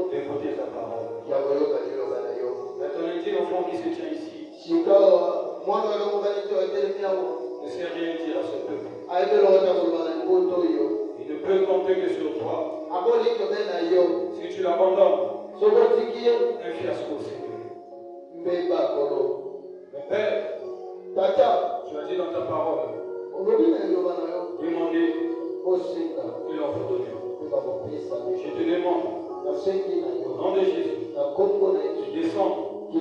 d'écouter ta parole. Maintenant, il l'enfant qui se tient ici ne sait rien dire à ce peuple. Il ne peut compter que sur toi. Si tu l'abandonnes, un fiasco, Seigneur. Mais Père, tu as dit dans ta parole, demandez, il leur faut donner. Je te demande, au nom de Jésus, tu descends et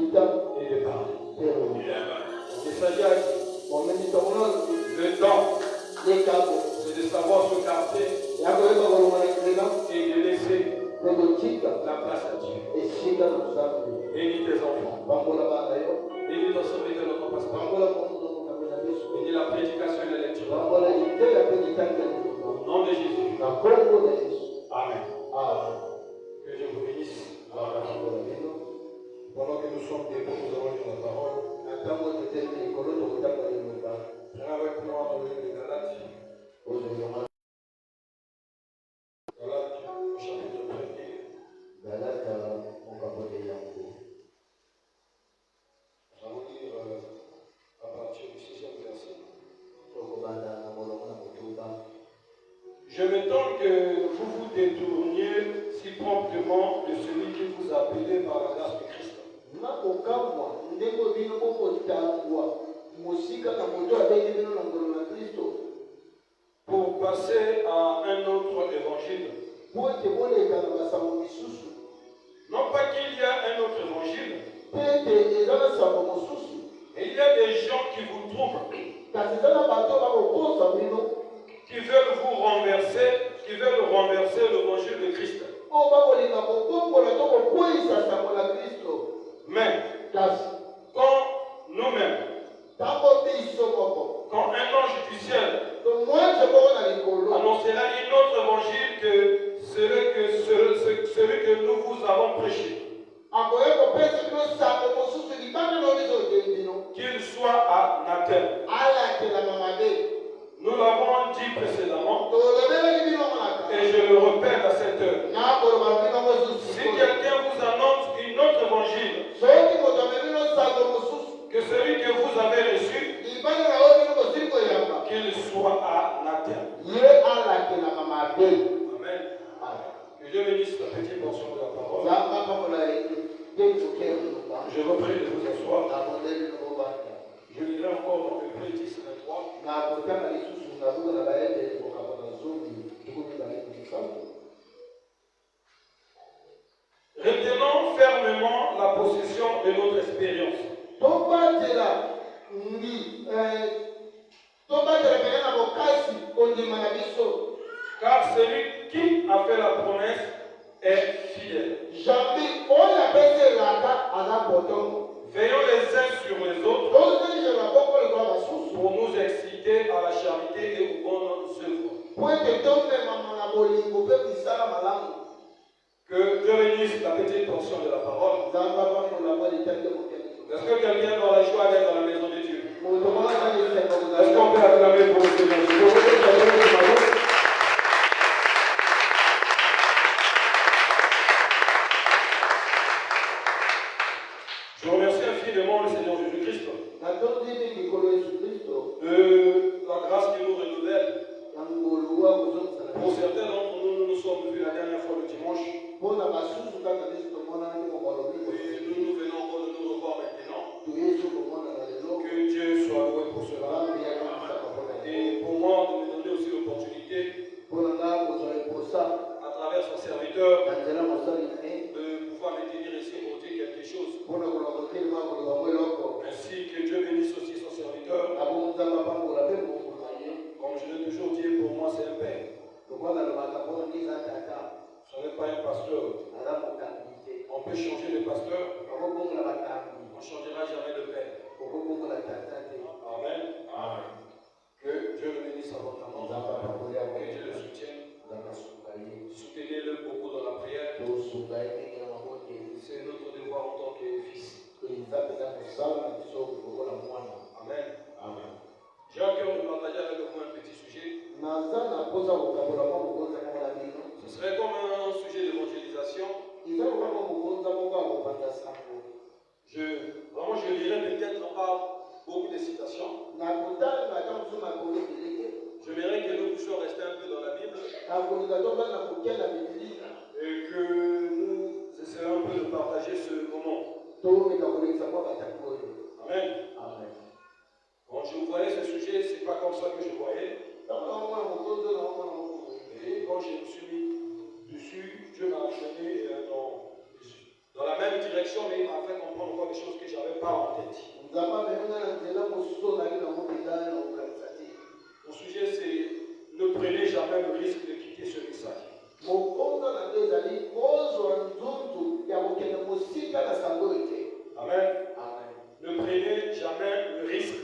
de parler. C'est sagesse. Le temps, c'est de savoir se garder et de laisser la place à Dieu. Bénis tes enfants. Bénis ton serviteur, notre pasteur. Bénis la prédication et la lecture. Au nom de Jésus. Amen. Que Dieu vous bénisse. Pendant que nous sommes debout, nous allons lire la parole. Viens avec moi dans le livre de Galates. Galates, chapitre 1er. Nous allons lire à partir du 6e verset. Je m'étonne que vous vous détourniez si promptement de celui qui vous a appelé par la grâce de Christ. Pour passer à un autre évangile. Non pas qu'il y a un autre évangile, mais il y a des gens qui vous troublent, qui veulent vous renverser, qui veulent renverser l'évangile de Christ. Mais quand nous-mêmes, quand un ange du ciel annoncera un autre évangile que celui que nous vous avons prêché, qu'il soit anathème. Nous l'avons dit précédemment et je le répète à cette heure. Si quelqu'un vous annonce un autre évangile que celui que vous avez reçu, qu'il soit anathème. Amen. Que Dieu bénisse la petite portion de la parole. Je vous prie de vous asseoir. Je lirai encore dans le Hébreux 10, 23. Retenons fermement la possession de notre expérience. Car celui qui a fait la promesse est fidèle. Veillons les uns sur les autres pour nous exciter à la charité et aux bonnes œuvres. Que Dieu bénisse la petite portion de la parole. Est-ce que quelqu'un dans la joie d'être dans la maison de Dieu? Est-ce qu'on peut acclamer pour le Seigneur? Je remercie infiniment le Seigneur Jésus-Christ de la grâce qu'il nous renouvelle. Pour certains d'entre nous, nous nous sommes vus la dernière fois le dimanche. Et nous venons encore de nous revoir maintenant. Que Dieu soit loué pour cela. Et pour moi, de me donner aussi l'opportunité, à travers son serviteur, de pouvoir me tenir ici pour dire quelque chose. Ainsi que Dieu bénisse aussi son serviteur. Comme je l'ai toujours dit, pour moi c'est un père. Ce n'est pas un pasteur. On peut changer de pasteur. On ne changera jamais de père. Amen. Amen. Que Dieu le bénisse abondamment. Que Dieu le soutienne. Soutenez-le beaucoup dans la prière. C'est notre devoir en tant que fils. Amen. Amen. J'ai à cœur de partager avec vous un petit sujet. Ce serait comme un sujet d'évangélisation. et que nous essayons un peu de partager ce moment. Amen. Amen. Quand je voyais ce sujet, c'est pas comme ça que je voyais. Et quand je me suis mis dessus, Dieu m'a amené dans la même direction, mais il m'a fait comprendre encore des choses que je n'avais pas en tête. Mon sujet, c'est ne prenez jamais le risque de quitter ce message. Amen. Amen. Ne prenez jamais le risque de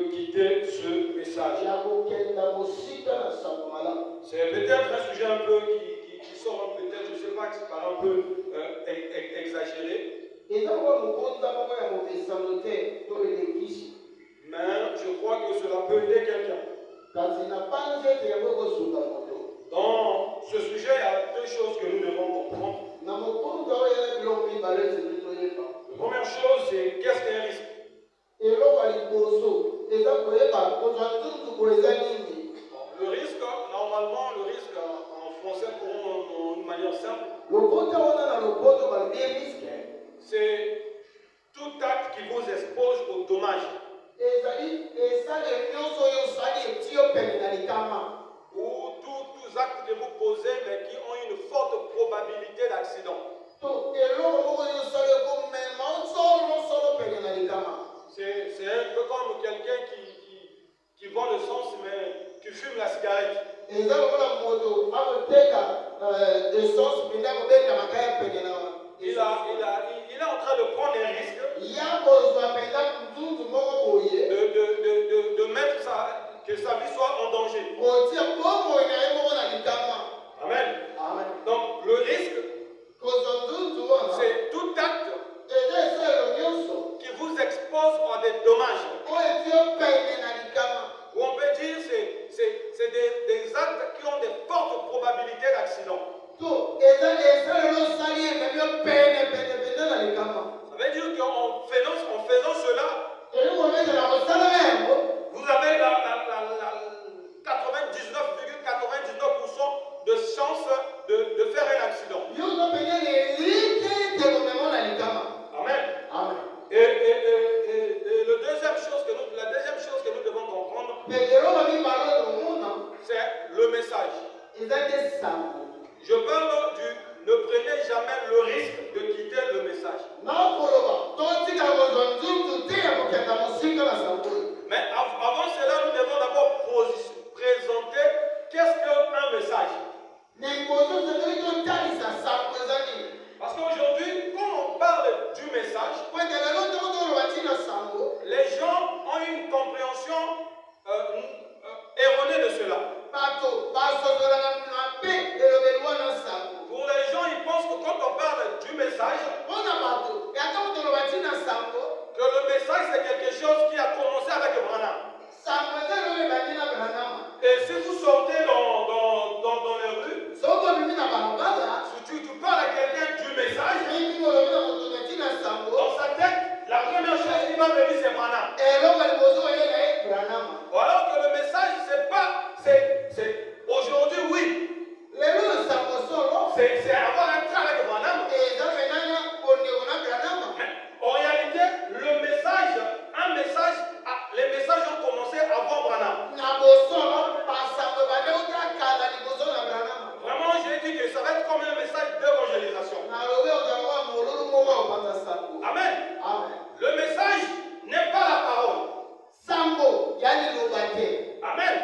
quitter ce message. C'est peut-être un sujet un peu qui sort peut-être, je ne sais pas, qui paraît un peu exagéré. Mais je crois que cela peut aider quelqu'un. Dans ce sujet, il y a deux choses que nous devons comprendre. La première chose, c'est qu'est-ce qu'un risque? Le risque, normalement, le risque en français, pour une manière simple, c'est tout acte qui vous expose au dommage. Ou tous actes que vous posez, mais qui ont une forte probabilité d'accident. C'est un peu comme quelqu'un qui vend l'essence, mais qui fume la cigarette. Il est en train de prendre un risque de mettre que sa vie soit en danger. Amen. Donc le risque, c'est tout acte qui vous expose à des dommages. Ou on peut dire c'est des actes qui ont de fortes probabilités d'accident. Ça veut dire qu'en faisant cela, vous avez la 99,99% de chance de faire un accident. Amen. Et la deuxième chose que nous devons comprendre, c'est le message. Je parle du ne prenez jamais le risque de quitter le message. Mais avant cela, nous devons d'abord présenter qu'est-ce qu'un message. Parce qu'aujourd'hui, quand on parle du message, les gens ont une compréhension erronée de cela. Pour les gens, ils pensent que quand on parle du message, que le message c'est quelque chose qui a commencé avec Branham. Et si vous sortez dans les rues, si tu parles à quelqu'un du message, dans sa tête, la première chose qui va venir c'est Branham. Alors que le message c'est aujourd'hui oui. C'est avoir un trait avec Branham. En réalité, les messages ont commencé avant Branham. Vraiment, j'ai dit que ça va être comme un message d'évangélisation. Amen. Le message n'est pas la parole. Amen.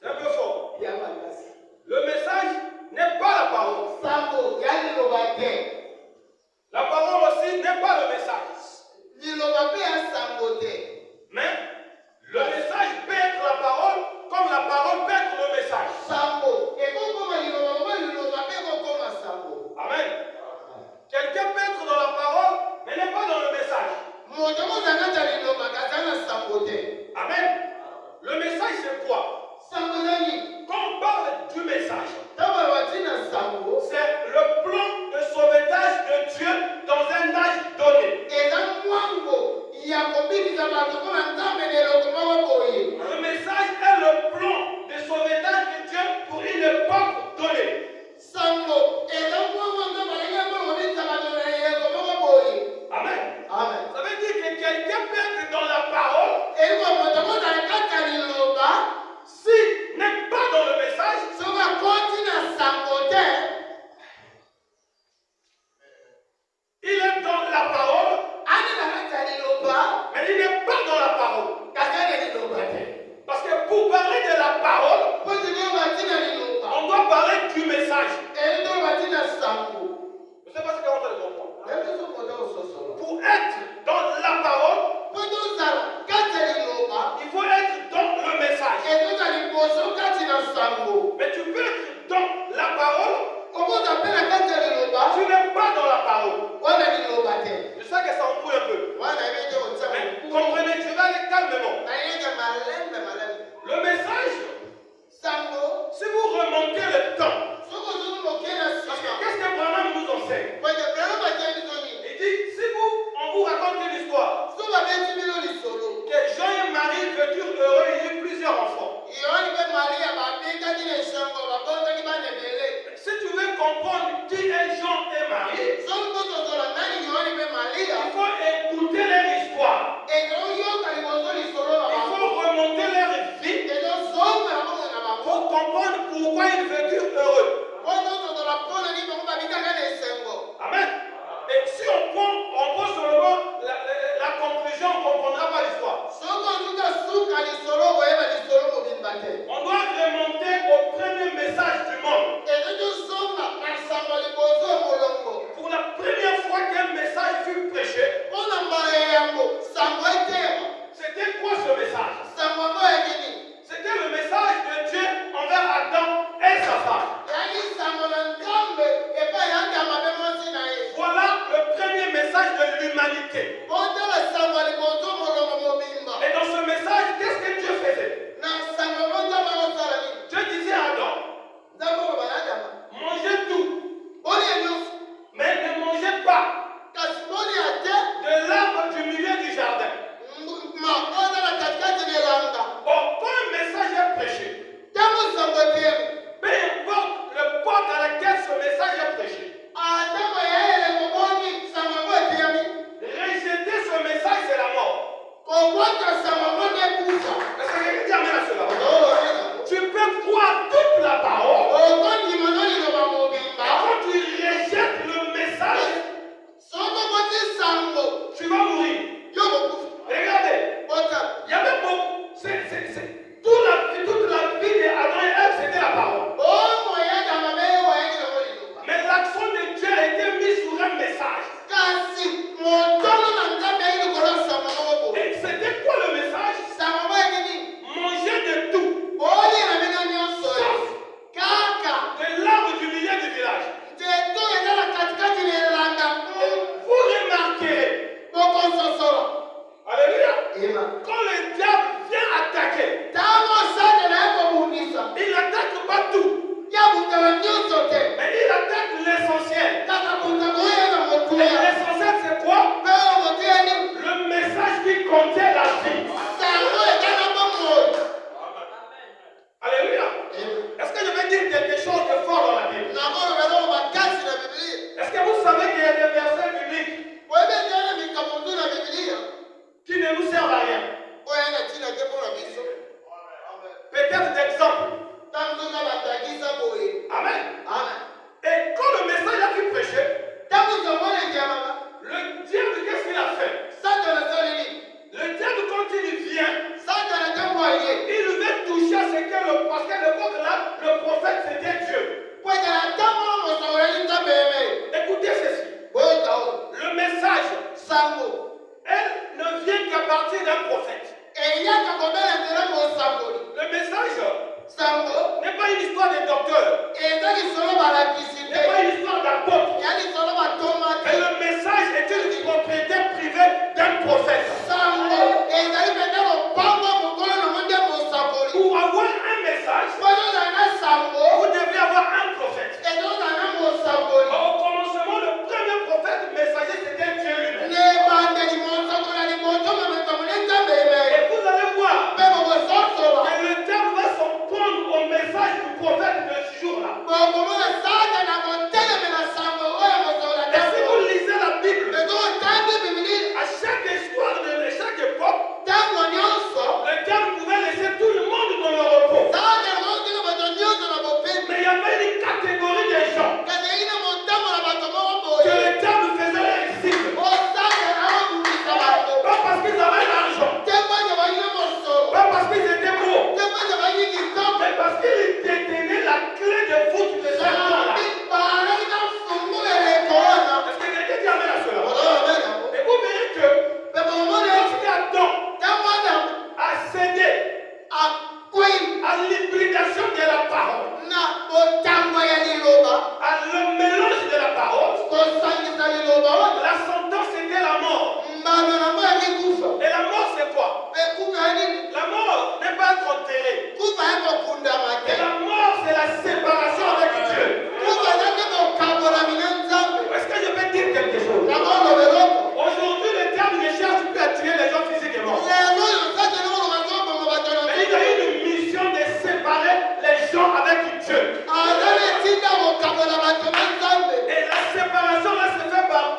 C'est un peu fort. Le message n'est pas la parole. si un gens est marié, il faut écouter leur histoire. Il faut remonter leur vie pour comprendre pourquoi ils vécurent heureux. Amen. Et si on pose seulement la conclusion, on ne comprendra pas l'histoire. On doit remonter au premier message du monde. Pour la première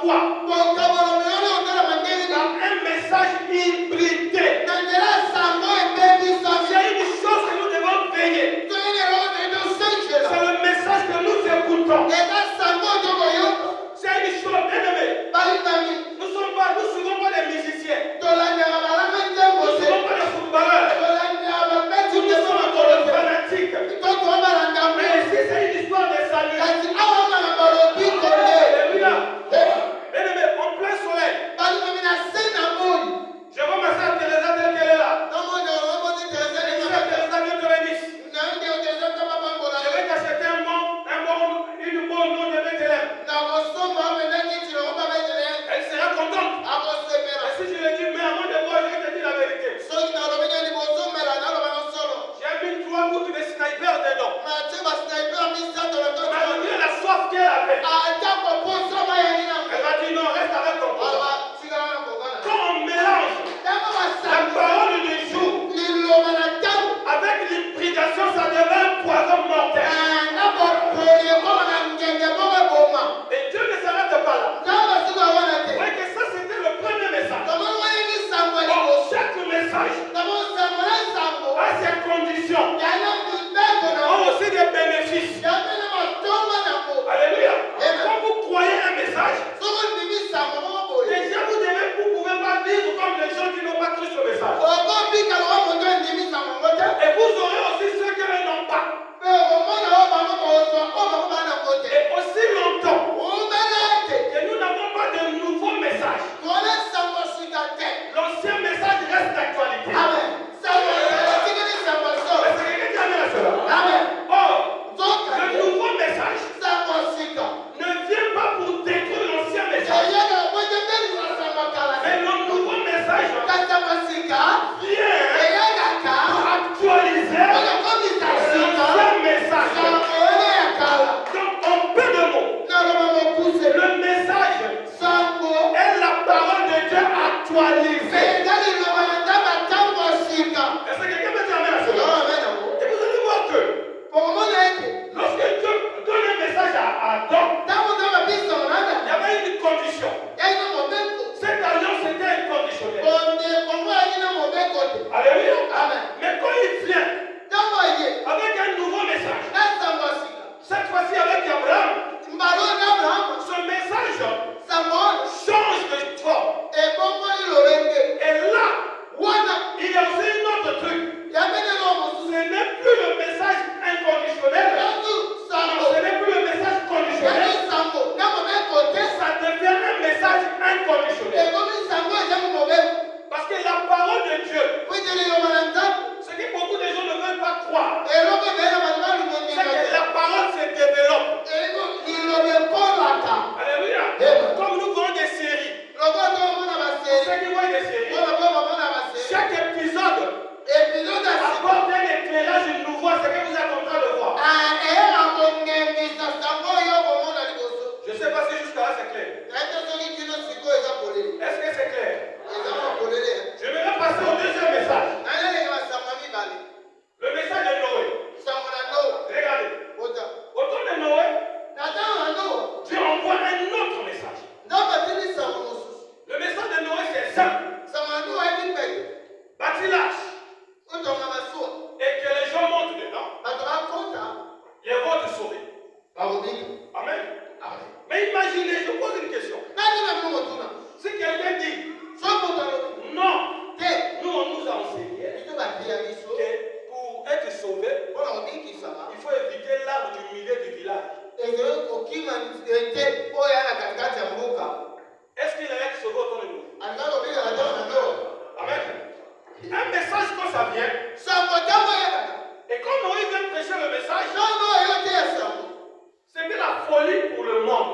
quoi? Un message hybridé. C'est une chose que nous devons veiller. C'est le message que nous écoutons. C'est une chose, bien aimé. Nous ne sommes pas des musiciens. Nous ne sommes pas des footballeurs. Nous sommes encore des fanatiques. Mais ici, c'est une histoire de salut. Alléluia. Bien aimé, en plein soleil. Je vois ma soeur Teresa telle qu'elle est là. Teresa vient de Venise. Je vais t'acheter une bonne nom de Bethléem. Elle sera contente. Et si je lui dis, mais avant de voir, je vais te dire la vérité. J'ai mis 3 gouttes de sniper dedans. Malgré la soif qu'elle avait. Elle m'a dit non, reste avec ton papa. Quand on mélange la parole du jour avec l'hybridation, ça devient un poison mortel. Et Dieu ne s'arrête pas là. Vous voyez que ça c'était le premier message. Bon, chaque message a ses conditions, a aussi des bénéfices. Alléluia. Quand vous croyez un message, déjà vous ne pouvez pas vivre comme les gens qui n'ont pas cru ce message. Et vous aurez aussi ceux qui n'ont pas. Et aussi longtemps que nous n'avons pas de nouveaux messages, l'ancien message reste d'actualité. Amen. Or, le nouveau message ne vient pas pour détruire l'ancien message. Mais le nouveau message vient pour actualiser l'ancien message. Donc, en peu de mots, le message est la parole de Dieu actualisée. Est-ce que quelqu'un peut dire amen à cela? Et vous allez voir que lorsque Dieu donne un message à Adam, il y avait une condition. Cette alliance était inconditionnelle. Alléluia. Mais quand il vient avec un nouveau message, cette fois-ci avec Abraham, ce message change de forme. Et là, il y a aussi une autre truc. Ce n'est plus le message inconditionnel. Ce n'est plus le message conditionnel. Ça devient un message inconditionnel. Parce que la parole de Dieu, ce que beaucoup de gens ne veulent pas croire, c'est que la parole se développe. Alléluia. Comme nous voyons des séries. Ceux qui voient des séries, chaque épisode apporte un éclairage nouveau à ce que vous êtes en train de voir. Je ne sais pas si jusqu'à là c'est clair. Est-ce que c'est clair? Je vais passer au deuxième message. Le message de Noé. Regardez. Au temps de Noé, Dieu envoie un autre message. Le message de Noé c'est simple. Bâtissage. Et que les gens montent dedans. Les vôtres sauvés. Amen. Mais imaginez, je pose une question. Si quelqu'un dit non, nous on nous a enseigné que pour être sauvé, il faut éviter l'arbre du milieu du village. Est-ce qu'il allait être sauvé autour de nous? Amen. Un message quand ça vient, et quand Noé vient prêcher le message, c'était la folie pour le monde.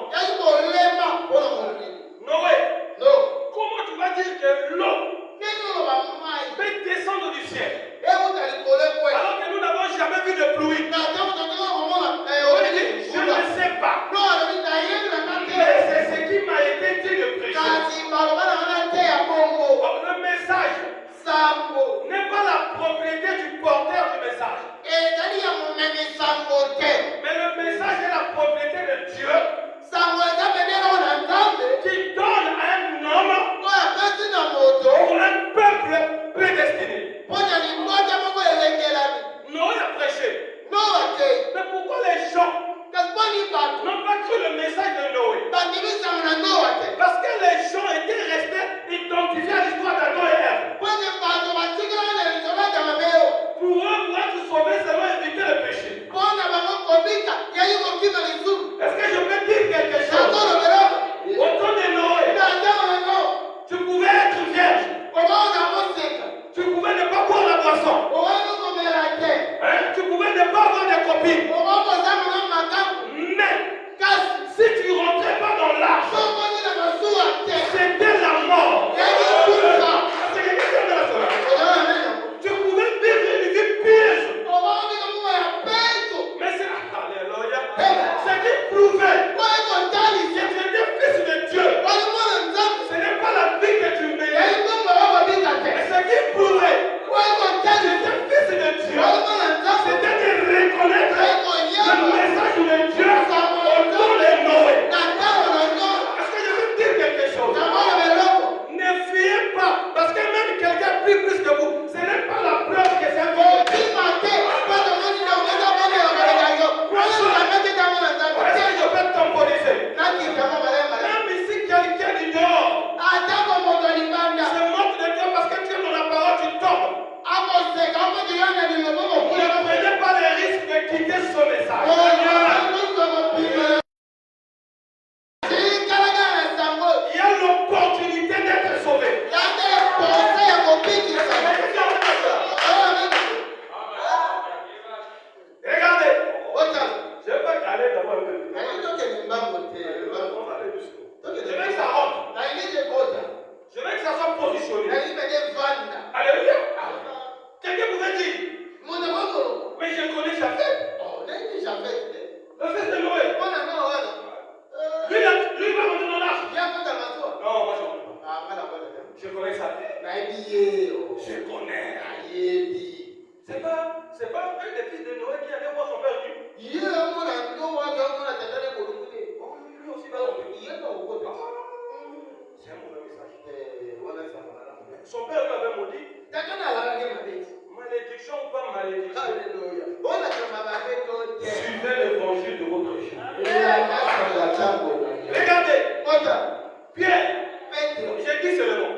Parce que les gens étaient restés identifiés à l'histoire d'Adam et Ève. Pour eux, pour être sauvés, c'est moi éviter le péché. Est-ce que je peux dire quelque chose? Au temps de Noé, tu pouvais être vierge. Tu pouvais ne pas boire la boisson. Hein? Tu pouvais ne pas avoir de copines. Mais si tu ne rentrais pas dans l'arche, c'était la mort. C'est quelqu'un qui est dans la soirée. Tu pouvais vivre une vie piège. Mais c'est alléluia. Ce qui prouvait que tu étais fils de Dieu. Ce n'est pas la vie que tu mérites. Mais ce qui prouvait que tu étais fils de Dieu, c'était de reconnaître le message de Dieu au nom de Noé. Est-ce que je veux dire quelque chose? Ne fiez pas, parce que même quelqu'un plus que vous, ce n'est pas la preuve que c'est un bon. Est-ce que je peux temporiser? Même si quelqu'un dit dehors, se moque de toi parce que tu es dans la parole, tu tombes. Vous ne prenez pas le risque de quitter ce message. Il y a l'opportunité d'être sauvé. Regardez. Je vais aller d'abord. Je veux que ça rentre. Je veux que ça soit positionné. Alléluia. Quelqu'un pouvait dire, mais je connais Japhet. Le fils de Noé. Lui va rentrer dans l'arche. Non, moi je ne connais pas. Je connais sa vie. Je connais. C'est pas un des fils de Noé qui allait voir son père nu. Lui aussi va rentrer. C'est un mauvais message. Son père lui avait maudit. Malédiction ou pas malédiction? Suivez l'évangile de votre Jésus. Regardez. Pierre. J'ai dit c'est le nom.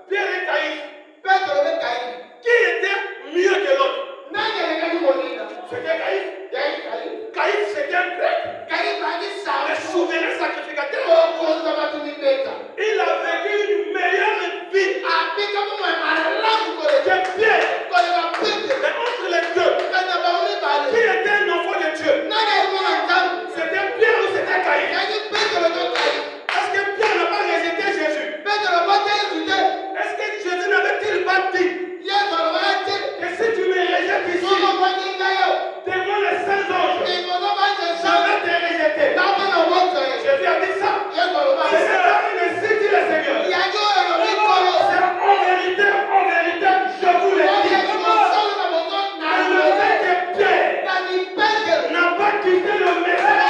Pierre et Caïphe. Qui était mieux que l'autre? C'était Caïphe. Caïphe c'était un grec. Le souverain sacrificateur. Il a vécu une meilleure vie que Pierre. Mais entre les deux, qui était un enfant de Dieu? C'était Pierre ou c'était Caïphe? Est-ce que Pierre n'a pas rejeté Jésus? Est-ce que Jésus n'avait-il pas dit que si tu me rejettes ici, devant les saints anges, je vais te rejeter? Jésus a dit ça. C'est ça, il cite le Seigneur. C'est en vérité, je vous le dis. Le fait que Pierre n'a pas quitté le message.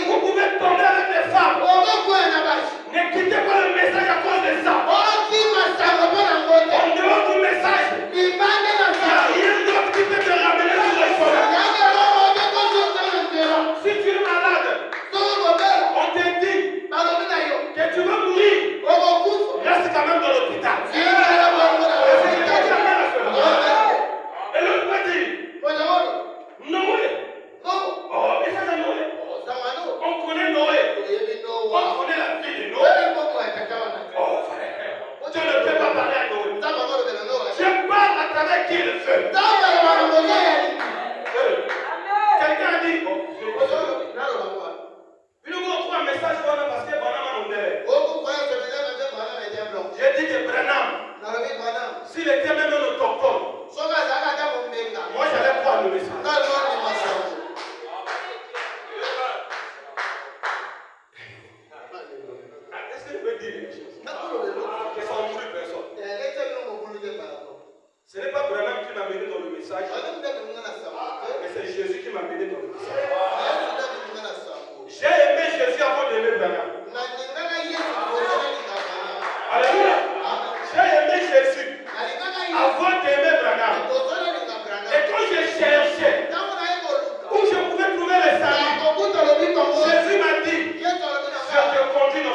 Vous pouvez tomber avec les femmes. Ne quittez pas le message à cause de ça. En dehors du message, il n'y a rien d'autre qui peut te ramener sur le chemin. Si tu es malade, on te dit que tu vas mourir, reste quand même dans l'hôpital. Et l'autre va dire, Noé. Oh, mais ça c'est Noé. On connaît Noé. On connaît la vie de Noé. Oh frère, tu ne peux pas parler à Noé. Je parle à travers qui le fait. Quelqu'un a dit, il nous montre un message parce que Branham a monté. J'ai dit que Branham, s'il était même un autochtone, moi j'allais croire le message. Est-ce que je peux dire quelque chose? Que ça n'ennuie personne. Ce n'est pas Branham qui m'a mené dans le message, mais c'est Jésus qui m'a mené dans le message. J'ai aimé Jésus avant d'aimer Branham.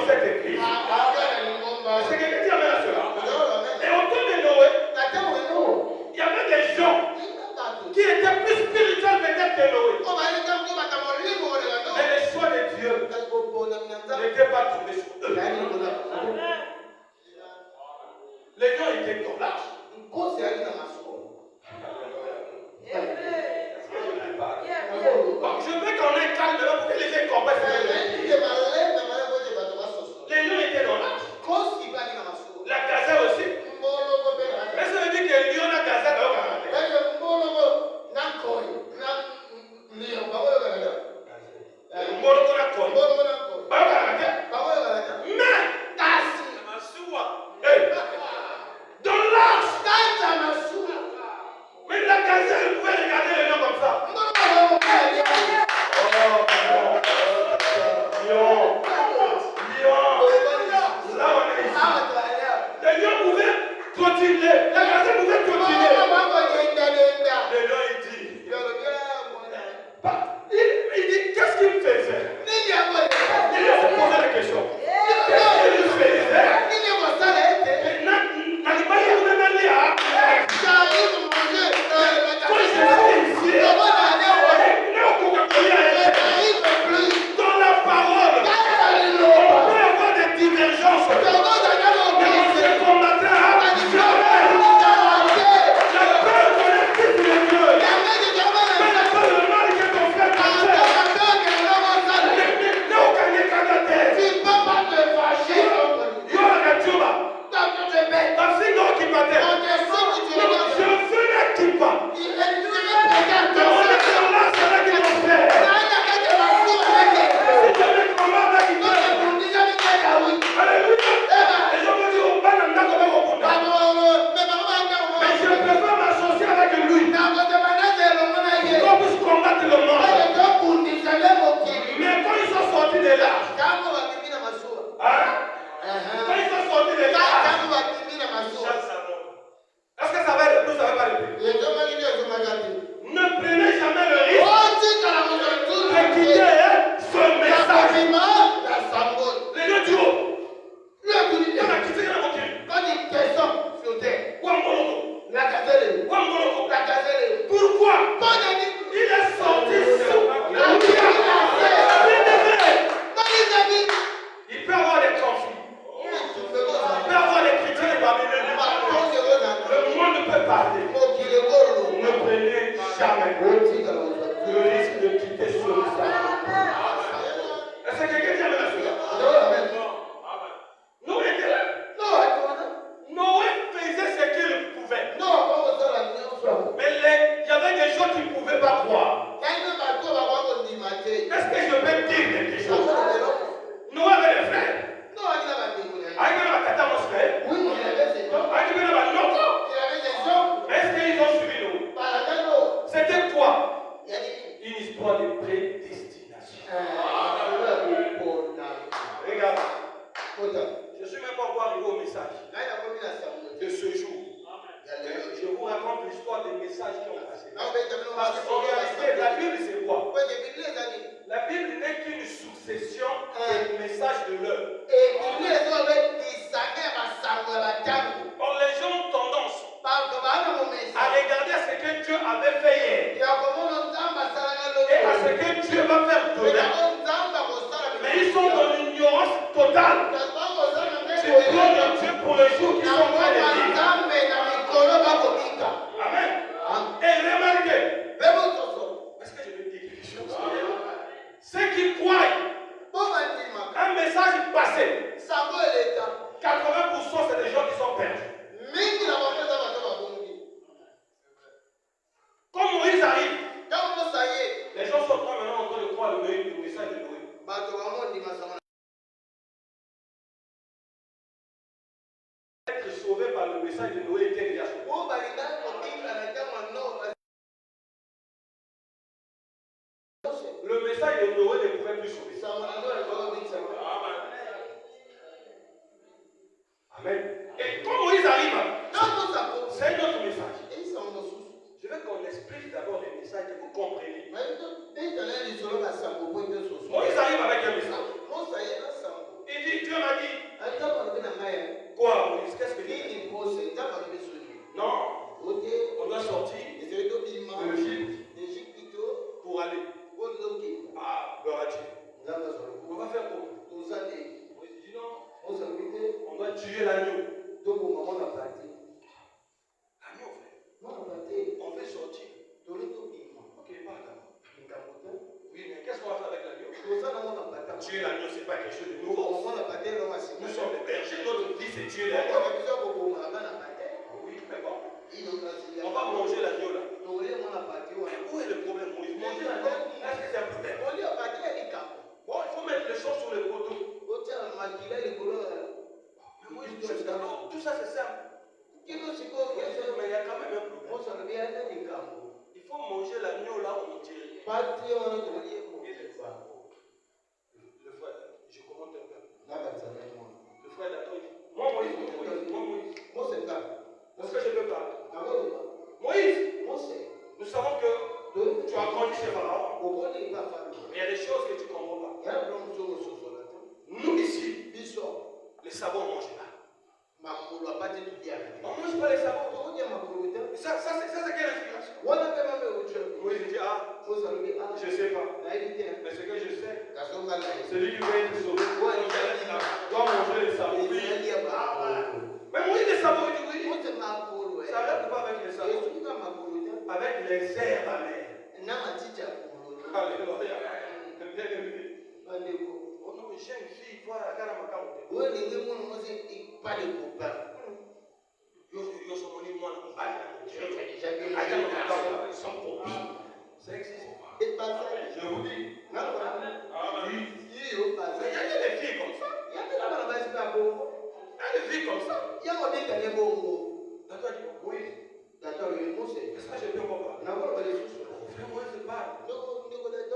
cette église. C'est quelqu'un qui amène à cela. Et autour de Noé, il y avait des gens qui étaient plus spirituels peut-être que Noé. Mais les choix de Dieu n'étaient pas tombés sur eux. Les gens étaient dans l'âge. Donc je veux qu'on ait calme pour que les gens comprennent. Les lions étaient dans l'âge. La gazelle aussi. Mais ça veut dire que le lion a gazelle dans le dans l'âge. Mais la gazelle pouvait regarder le lion comme ça. Là on est ici. Le lion pouvait continuer. La gazelle pouvait continuer. Le lion il dit qu'est-ce qu'il faisait? Il se posait la question. Qu'est-ce qu'il faisait? Dans la parole, on peut avoir des divergences. Mais on se combattra jamais. La peur de l'esprit de Dieu. Mais la peur de mal que ton frère t'a fait. Ne aucun candidat. Tu ne peux pas te fâcher. Yo la tuba. Afin qui battait. Je veux la tuba. Est-ce que ça va être plus, ça va pas être plus? Ne prenez jamais le risque de quitter ce message. Les deux du haut. Il y en a quitté, il y en a moqué. Pourquoi? Il est sorti sous la lumière. Il peut y avoir des conflits. Il peut y avoir des critiques parmi les deux. Le monde ne peut parler. Ne prenez jamais le risque de quitter ce message. Est-ce que quelqu'un dit amen à cela? Noé était là. Noé faisait ce qu'il pouvait. Mais il y avait des gens qui ne pouvaient pas croire. Est-ce que je peux dire quelque chose? Noé avait des frères. Oui, il avait ses dons. Est-ce qu'ils ont suivi Noé? C'était quoi? Une histoire de prédestination. Regarde. Je ne suis même pas encore arrivé au message de ce jour. Je vous raconte l'histoire des messages qui ont passé. Parce qu'en réalité, la Bible, c'est quoi? La Bible n'est qu'une succession des messages de l'heure. Or, les gens ont tendance à regarder à ce que Dieu avait fait hier et à ce que Dieu va faire demain. Mais ils sont dans l'ignorance totale du plan de Dieu pour les jours qui sont en train de vivre. Amen. Et remarquez, est-ce que je peux dire quelque chose? Ceux qui croient un message passé, 80% c'est des gens qui sont perdus. Quand Moïse arrive, les gens sont maintenant en train de croire le message de Noé. Être sauvé par le message de Noé était déjà sauvé. Le message de Noé ne pouvait plus sauver. Amen. Et quand Moïse arrive, c'est un autre message. Je veux qu'on explique d'abord les messages que vous comprenez. Moïse arrive avec un message. Il dit Dieu tué l'agneau. Donc, au moment où on a parti, L'agneau, frère. on a parti. On veut sortir. Dans le tout vivant. Ok, pas d'abord. Il a monté. Oui, mais qu'est-ce qu'on va faire avec l'agneau? Pour ça, on a parti. Tuer l'agneau, c'est pas quelque chose de Au nouveau. moment où on a parti, on a signé. Nous sommes des bergers, notre vie c'est tuer On l'agneau. a besoin de vous, on a parti. Oui, mais bon. On On va manger l'agneau là. Donc, on a parti. Mais où est le problème, Moïse? Manger l'agneau, est-ce que c'est un problème? On a parti à l'ICAP. Bon, il faut mettre les choses sur le poteau. Mais Moïse, tout ça c'est simple. Mais il y a quand même un problème. Il faut manger l'agneau là où on tire. Le frère, je commente un peu. Le frère d'accord, il dit, moi Moïse. Est-ce que je peux parler? Moïse, nous savons que tu as grandi chez Pharaon. Mais il y a des choses que tu ne comprends pas. Nous ici, les sabots on ne mange pas. On ne mange pas les sabots. Ça c'est quelle inspiration? Moïse dit, je ne sais pas. Mais ce que je sais, celui qui veut être sauvé, doit manger les sabots. Mais Moïse, les sabots, il dit oui. Ça reste pas avec les sabots, avec les herbes amères. Alléluia. Oh non, mais j'ai une fille, voilà, regarde ma carte. Yo sono ni mwana mbaya. Sans copie. Ça existe. Je vous dis. Il y a des filles comme ça. Il y a des filles comme ça. D'accord, oui. Est-ce que je peux comprendre? Frère, moi, c'est pas.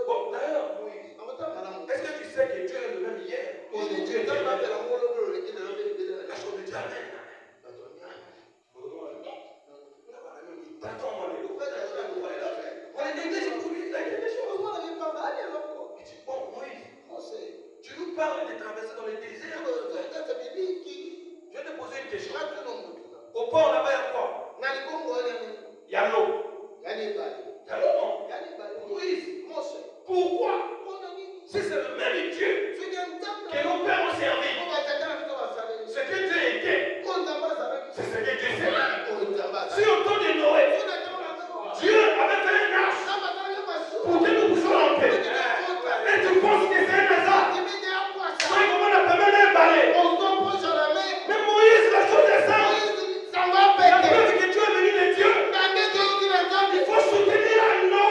Bon, d'ailleurs, Moïse, est-ce que tu sais que Dieu est le même hier? Aujourd'hui, Dieu est le même. La chose de Dieu, amen. Tu nous parles de traverser dans le désert. Je vais te poser une question. Au port là-bas, il y a quoi? Il y a l'eau. Il y a l'eau, non? Moïse, pourquoi? Si c'est le même Dieu que nos pères ont servi, ce que Dieu était, c'est ce que Dieu sait. Si au temps de Noé, Dieu avait fait un arche pour que nous puissions en paix. Et tu penses que c'est un hasard? C'est comment on a permis d'un balai. Mais Moïse, la chose est simple. La preuve que Dieu est venu de Dieu, il faut soutenir un homme.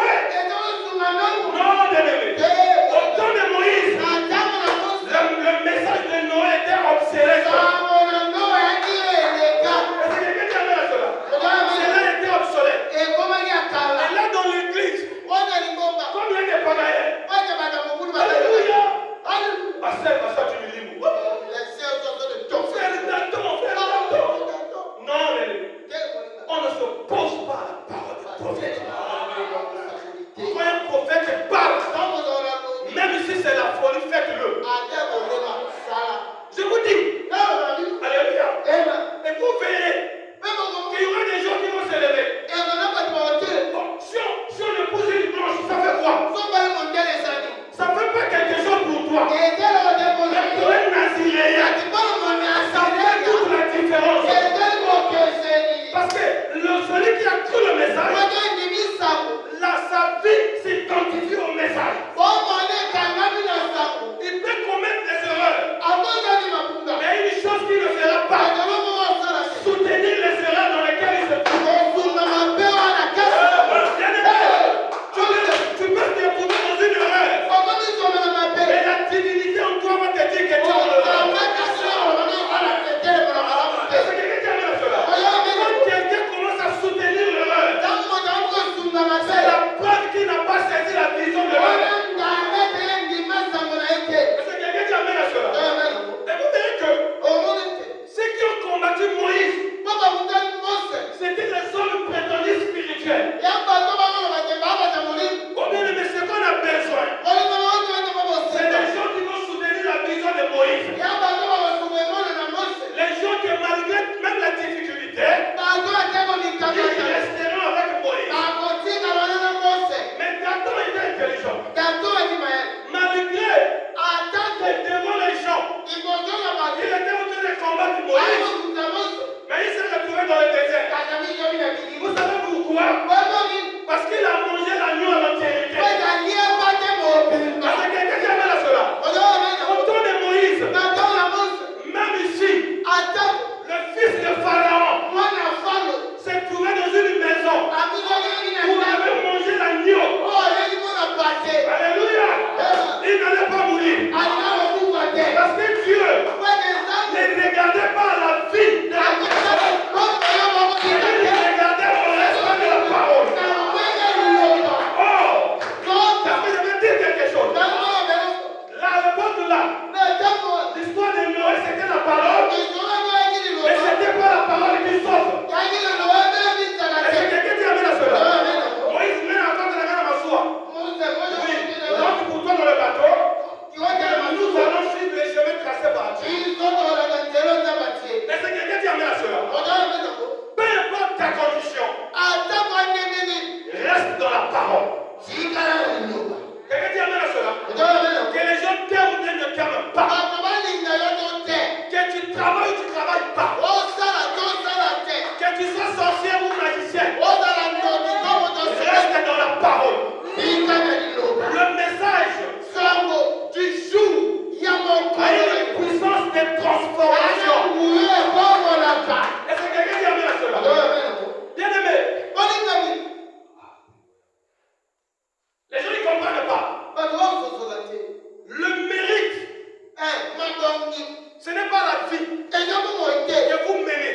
Ce n'est pas la vie que vous menez,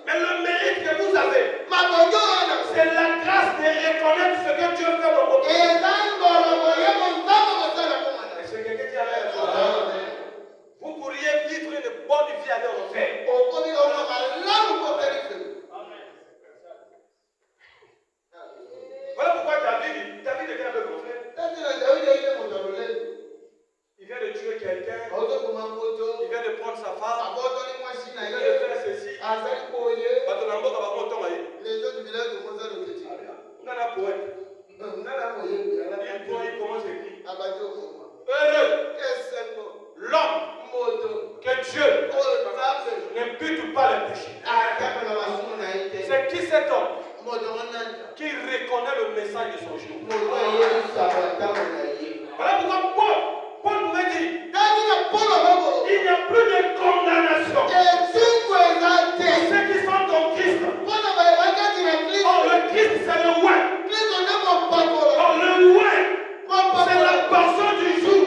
mais le mérite que vous avez, c'est la grâce de reconnaître ce que Dieu fait dans votre vie. Est-ce que quelqu'un dit amen? Vous pourriez vivre une bonne vie aller en enfer. Voilà pourquoi David était un peu mon frère. Il vient de tuer quelqu'un, il vient de prendre sa femme, il vient de faire ceci. Les autres villages de Mozart le petit. Il commence à écrire. Heureux l'homme que Dieu ne bute pas les péchés. C'est qui cet homme qui reconnaît le message de son jour? Voilà pourquoi Paul pouvait dire il n'y a plus de condamnation pour ceux qui sont en Christ. Oh, le Christ, c'est le ouais. Oh, le ouais, c'est la portion du jour.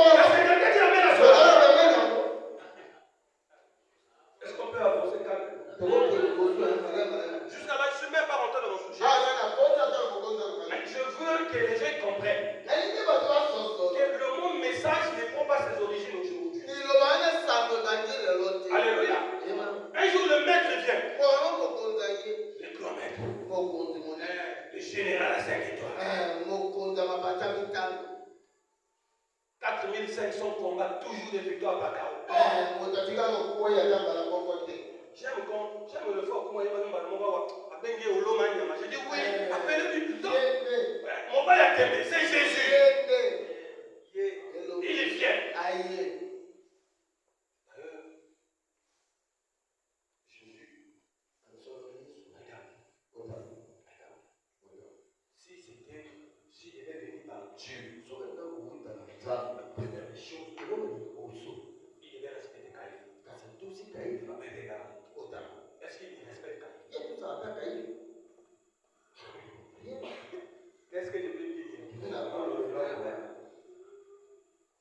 Est-ce que quelqu'un dit amen à cela? Est-ce qu'on peut avancer calme? Jusqu'à là, je ne suis même pas rentré dans mon sujet. Mais je veux que les gens comprennent que le message ne prend pas ses origines aujourd'hui. Alléluia. Un jour, le maître vient. Le grand maître. Le général à 5 étoiles. 4500 combats, toujours des victoires par KO. J'aime le fort. Comment il va nous j'ai dit oui, appelez-lui plutôt. Mon père a aimé, c'est Jésus. Il est fier. Si il est venu par Dieu, la première chose, il devait respecter Caïphe. Mais regarde, est-ce qu'il respecte Caïphe? Qu'est-ce que je peux dire?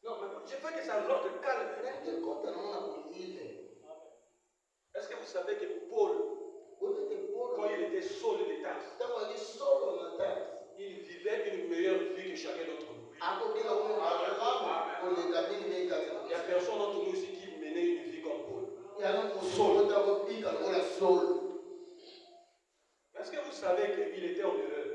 Non, mais je veux que ça rentre calme. Est-ce que vous savez que Paul, quand il était seul de Tarse, il vivait une meilleure vie que chacun d'entre nous? Il n'y a personne d'entre nous ici qui menait une vie comme Paul. Est-ce que vous savez qu'il était en erreur?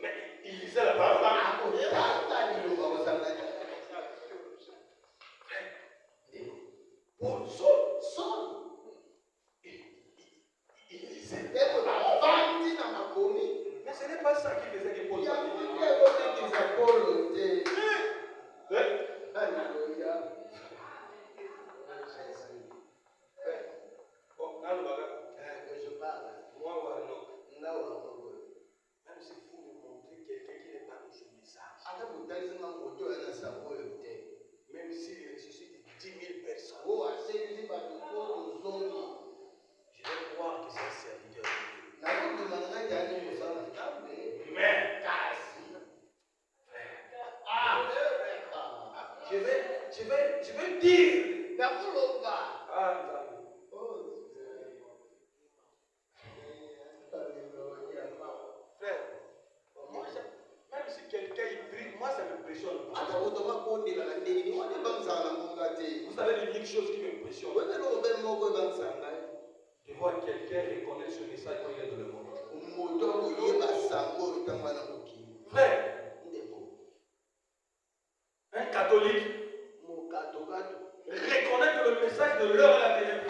Mais il disait la parole. Paul, seul. Il disait. Mais ce n'est pas ça qui faisait que Paul. Même si vous me montrez quelqu'un qui n'est pas dans ce message, même s'il ressuscite 10 000 personnes, je vais croire que c'est un serviteur de Dieu. Mais je vais dire. Frère, moi, même si quelqu'un il prie, moi ça m'impressionne. Vous savez l'unique chose qui m'impressionne, de voir quelqu'un reconnaître ce message quand il est dans le monde. Frère, un catholique reconnaître le message de l'heure à la vérité.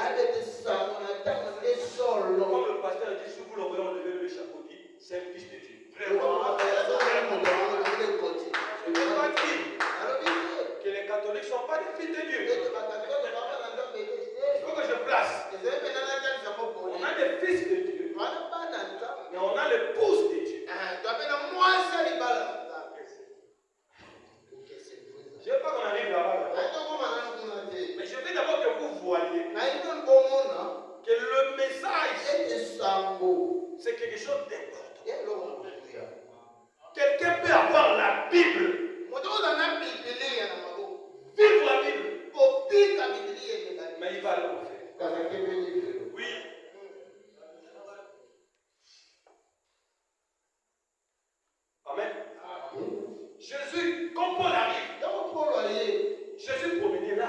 Comme le pasteur dit, si vous l'envoyez enlever le chapeau, dit, c'est un fils de Dieu. Vraiment. Je ne veux pas dire que les catholiques ne sont pas des fils de Dieu. Il faut que je place. On a des fils de Dieu, mais on a l'épouse de Dieu. Jésus, quand Paul arrive, Jésus promenait là.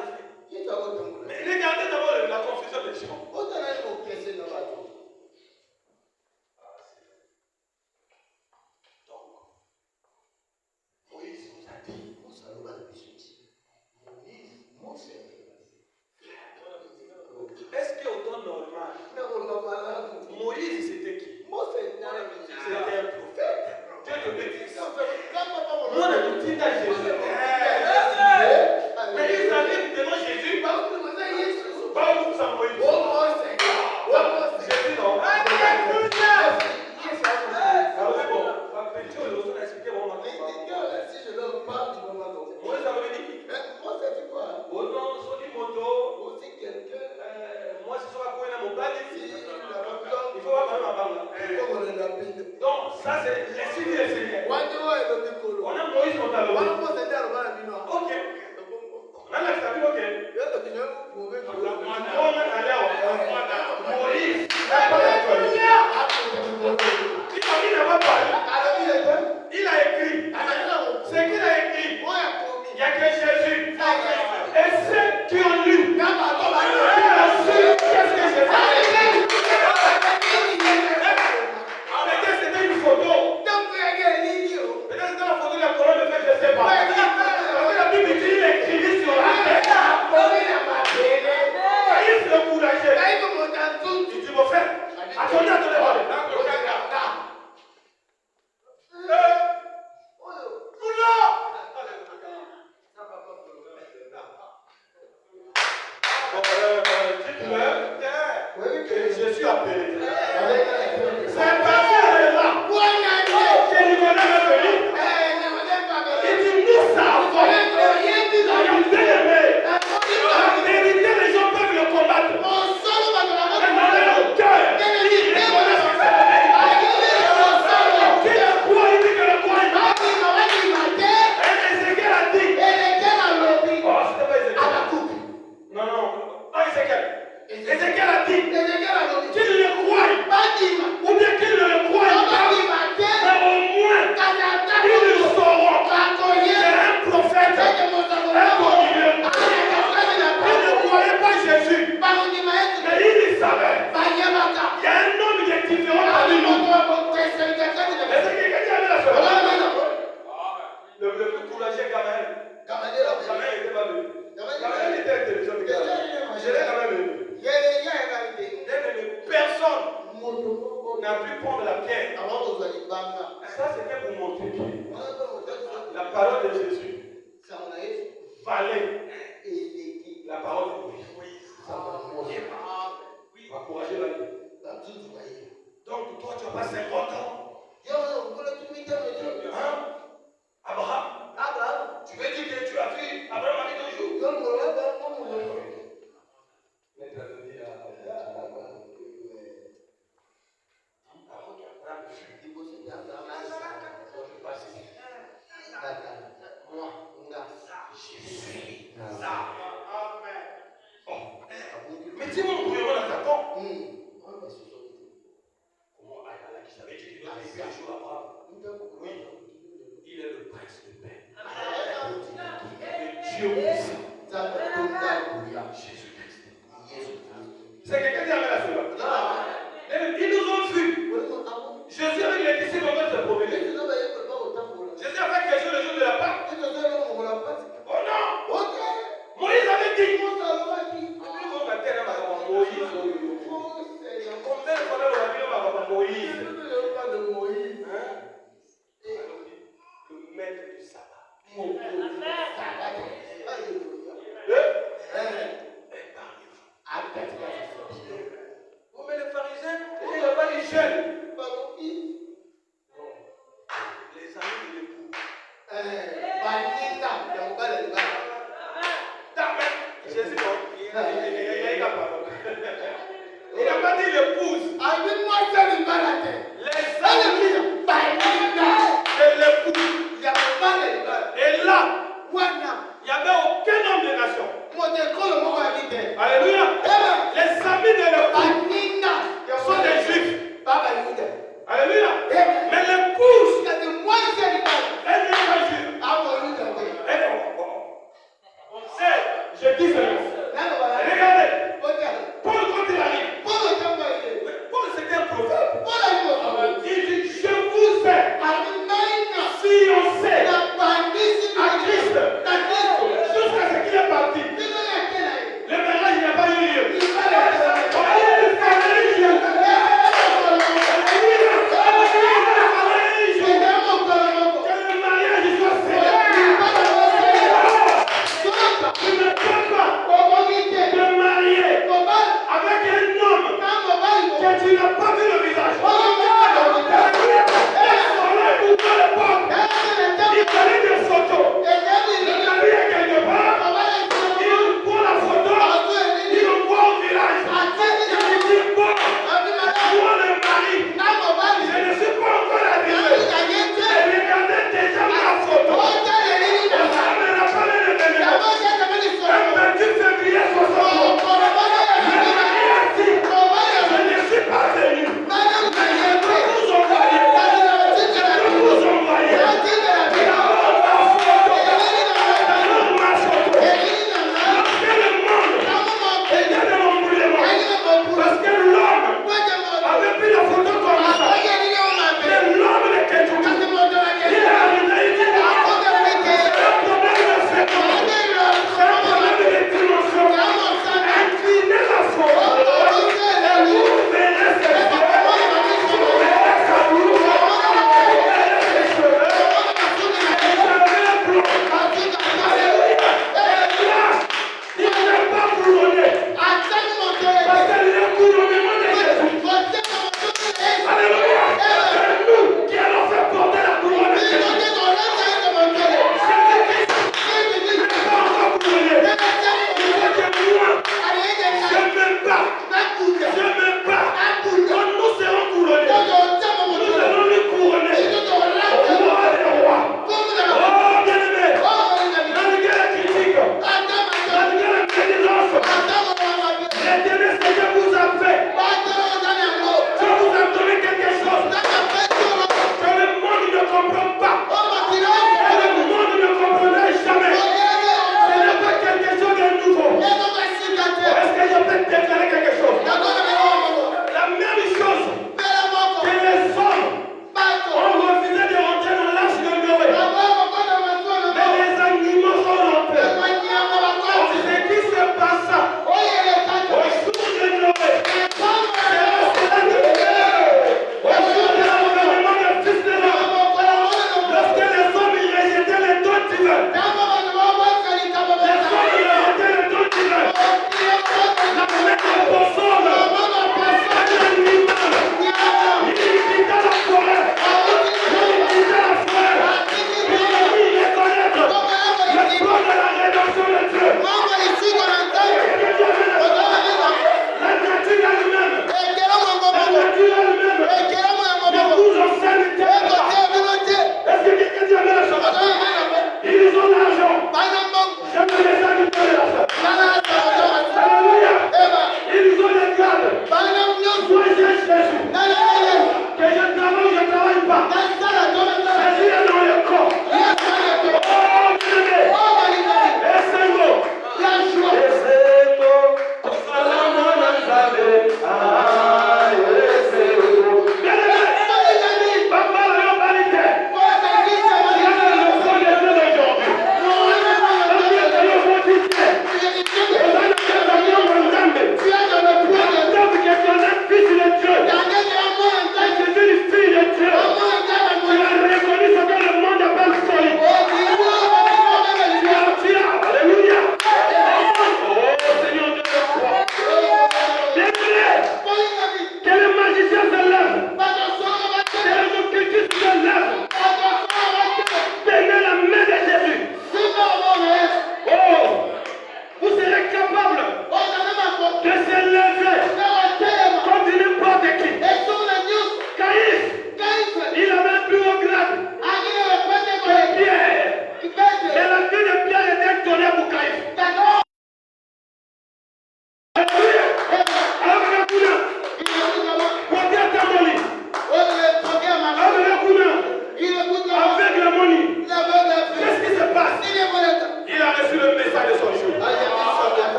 Mais regardez d'abord la confusion des gens. Donc, Moïse nous a dit. Est-ce qu'au temps normal, Moïse c'était qui? C'était un prophète. Dieu te bénisse. Nous on a dit Jésus. Mais ils arrivent devant Jésus. Pas où ça Moïse. Jésus non. Moïse a revenu. Au nom, Sodi Moto, moi, si je vais courir mon bal, il faut avoir ma balle. Donc, ça, c'est les signes des Seigneurs. On a Moïse, on a le ok. On a l'accepté, ok. Moïse, il n'a pas parlé. Il a écrit. Ce qu'il a écrit, il n'y a que Jésus. Et ceux qui ont lu, il a su qu'est-ce que Jésus a écrit. Peut-être c'était une photo. Peut-être c'était la photo de la colonne de fête, je ne sais pas. Parce que la Bible dit qu'il écrivit sur la tête. Il se courageait. Il dit, mon frère, attendez. Je suis appelé. C'est parce qu'elle est là. Que Nicolas m'a venu. Il dit, nous savons. La vérité, les gens peuvent le combattre. Mais dans leur cœur, ils reconnaissent que c'est vrai. Qui le croit, il dit que le croit. Et Ézéchiel a dit. Oh, c'était pas Ézéchiel. Non. Ah, Ézéchiel. Ézéchiel a dit qu'il le croit, ou bien qu'il ne le croit pas, mais au moins ils le sauront. C'est un prophète, un continueur. Il ne croyait pas Jésus, mais il le savait. Il y a un homme qui est différent parmi nous. Est-ce que quelqu'un dit avec la soeur? Le plus courageux, Gamaliel n'était pas venu. Gamaliel était intelligent. Je l'ai quand même venu. Personne n'a pu prendre la pierre. Ça, c'était pour montrer que la parole de Jésus valait la parole de Moïse. Va encourager la vie. Donc, toi, tu n'as pas 50 ans. Hein? Abraham, tu veux dire que tu as vu Abraham avec un jour? Mais dis-moi, on pouvait voir l'attaquant. Comment Allah qui savait qu'il doit vivre un jour Abraham? Oui, il est le prince de paix. Dieu puissant. Jésus-Christ. C'est quelqu'un qui avait la seule. Ils nous ont vus. Jésus avec les disciples vont se promener. Jésus a fait quelque chose le jour de la Pâque. Oh non! Moïse avait dit. Combien de fois on a vu Moïse? Le maître du sabbat. Mais les pharisiens, il n'y a pas les jeunes. Les amis de l'époux. Jésus, il n'a pas dit l'épouse. Les amis de l'époux. Et là, il n'y avait aucun homme de nation. Alléluia. Les amis de l'époux sont des juifs. Alléluia. Mais l'épouse, elle n'est pas juive.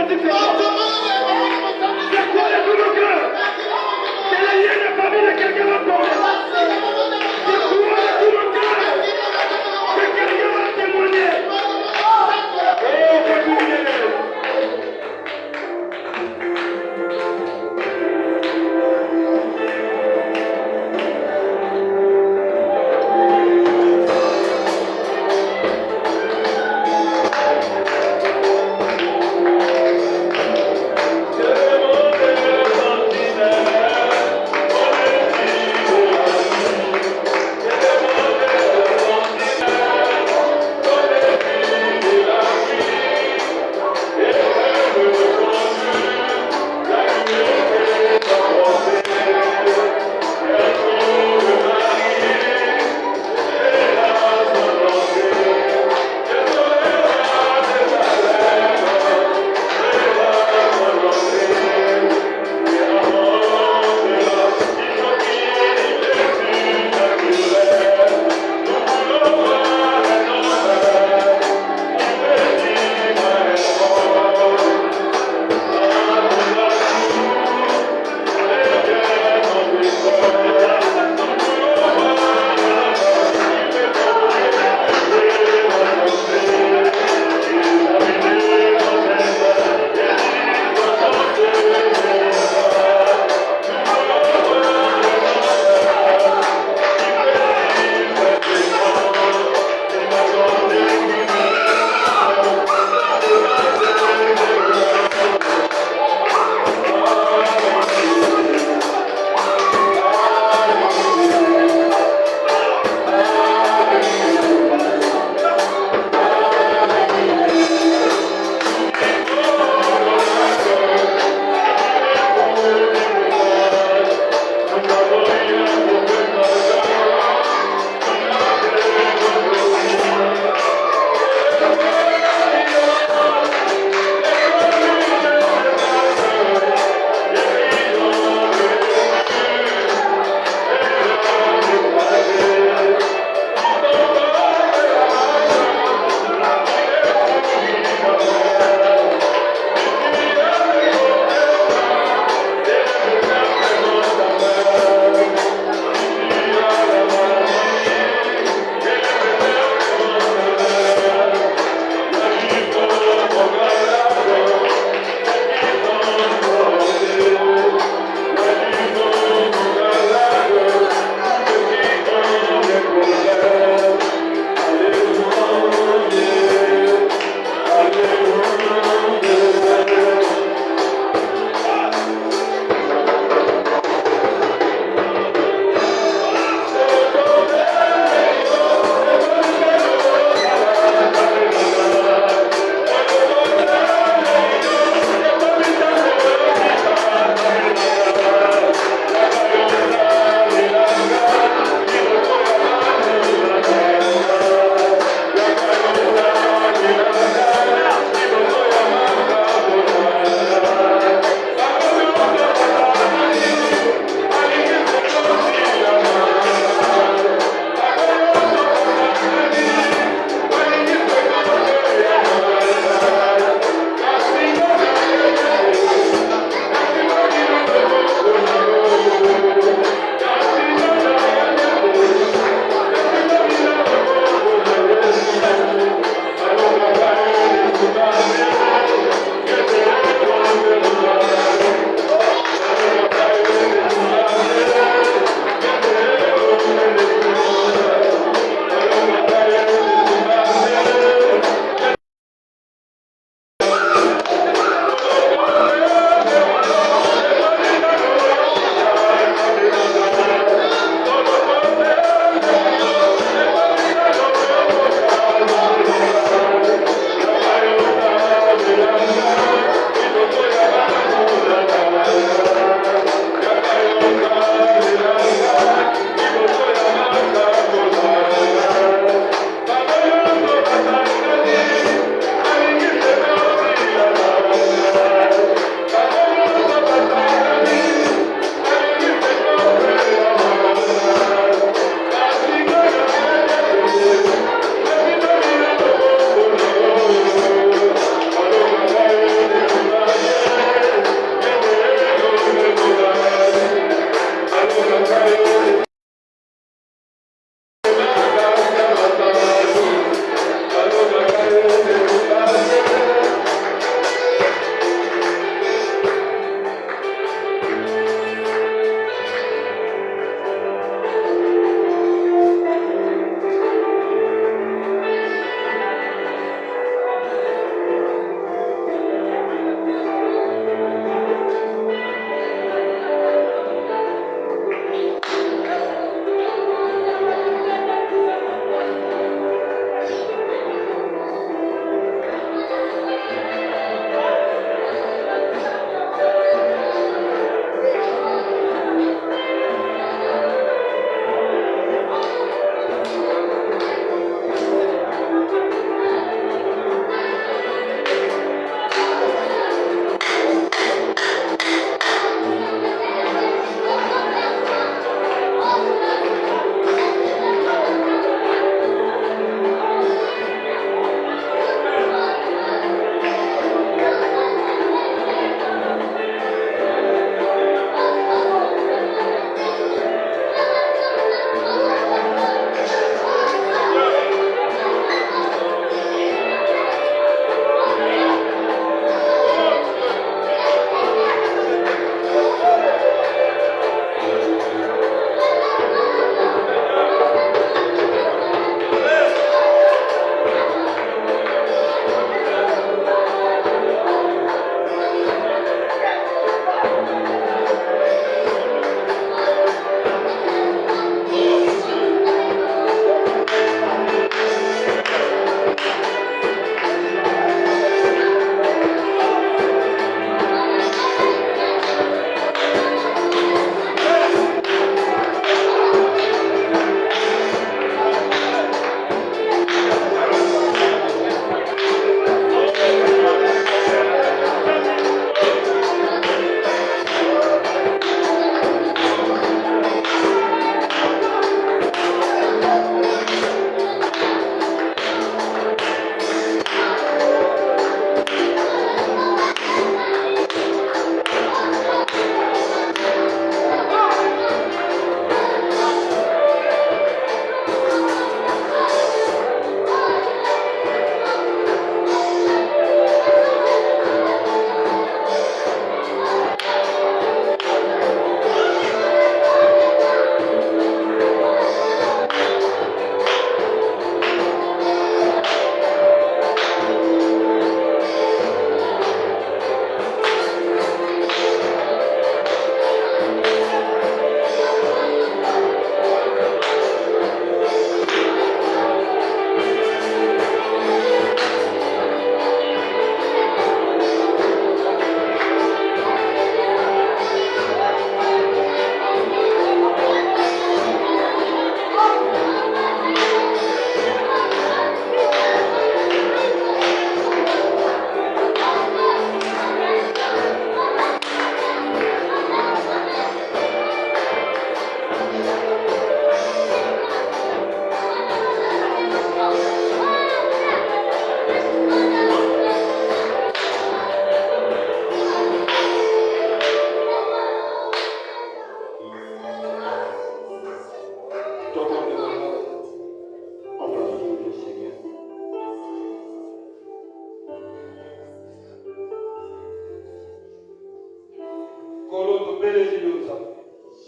Dieu fait quoi? C'est quoi le tout mon cœur? C'est le lien de famille de quelqu'un va tomber. C'est quoi le tout mon cœur? Que quelqu'un va témoigner. Oh, continuez.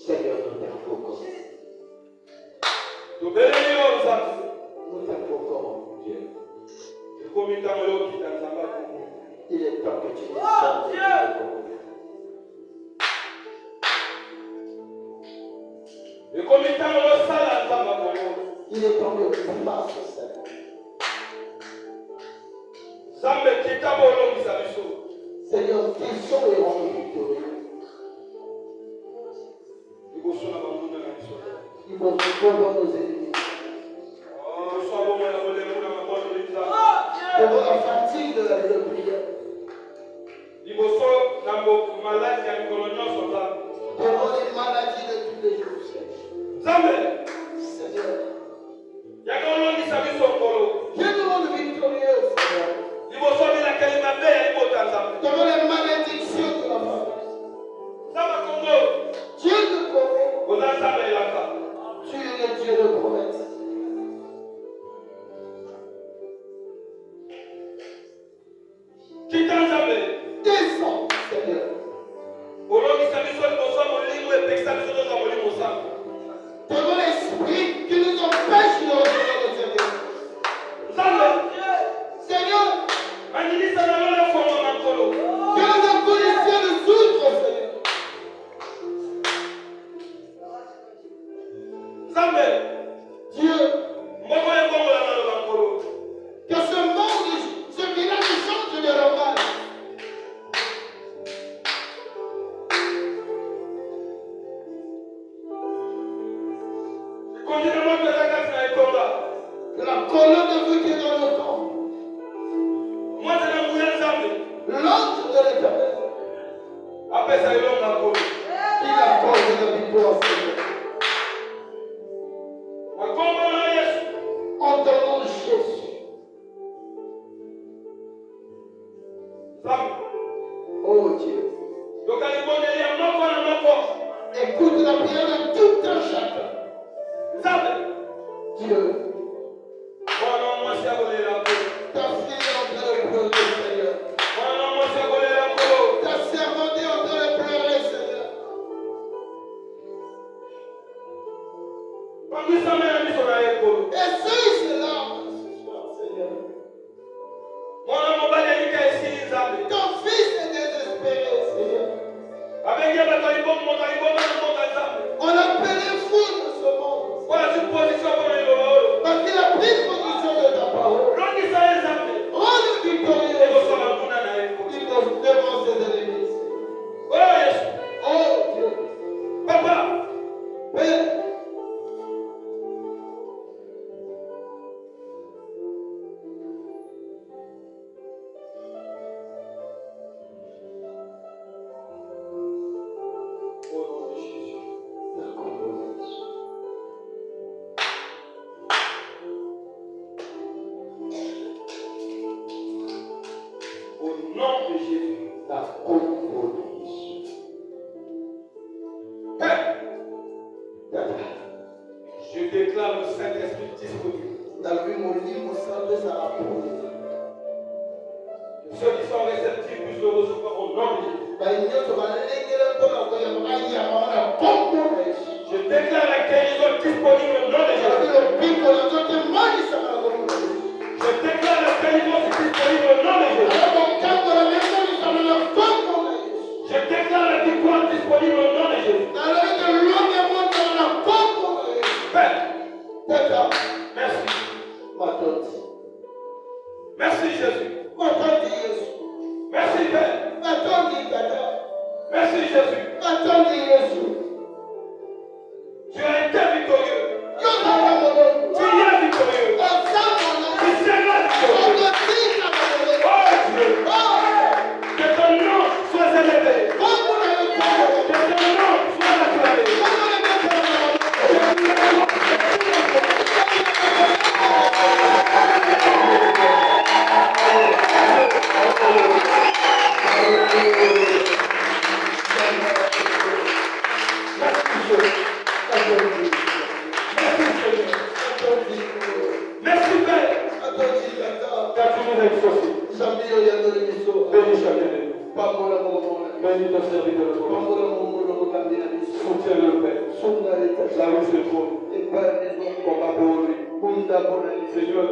Seigneur, nous t'invoquons. Nous t'invoquons, mon Dieu. Il est temps que tu nous sortes. Il est temps que tu fasses, Seigneur. Seigneur, qu'ils sont et rendent victorieux. Ils vont devant nos ennemis. Devant la fatigue de la vie de prière. Devant les maladies de tous les jours, Seigneur. Dieu nous rend victorieux, Seigneur. Devant les malédictions de la famille. Dieu de Congo. Dieu, que ce monde, ce village change de langage. Que la colonne de feu qui est dans le camp, l'ange de l'Éternel, il accorde la victoire, Seigneur. En ton nom, Jésus. Oh Dieu. Écoute la prière de tout un chacun. Dieu. Ta fille est en train de pleurer, Seigneur. Ta servante est en train de pleurer, Seigneur. Essaye cela, Seigneur. Ton fils est désespéré, Seigneur. On l'appelle les fous de ce monde. Parce qu'il a pris position de ta parole. Rends-le victorieux. Il doit devant ses ennemis. Oh Dieu. Papa, Père. je déclare le Saint-Esprit disponible. Ceux qui sont réceptifs puissent le recevoir au nom de Jésus. Je déclare la guérison disponible au nom de Jésus. Je déclare la guérison disponible au nom de Jésus. Je déclare la victoire disponible au nom de Jésus. Père, merci. Merci Jésus. Merci Père. Merci Jésus. Tu as été victorieux. Tu es victorieux. Tu seras victorieux. Oh Dieu. Que ton nom soit élevé. Que ton nom soit acclamé. Merci Père. Car tu nous as exaucés. Bénis chacun de nous. Bénis ton serviteur de Dieu. Soutiens-le Père. Là où se trouve. Combat pour lui. Seigneur,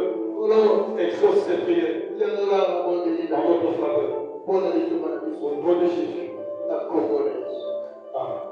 exauce ses prières. En notre faveur. Au nom de Jésus. Amen.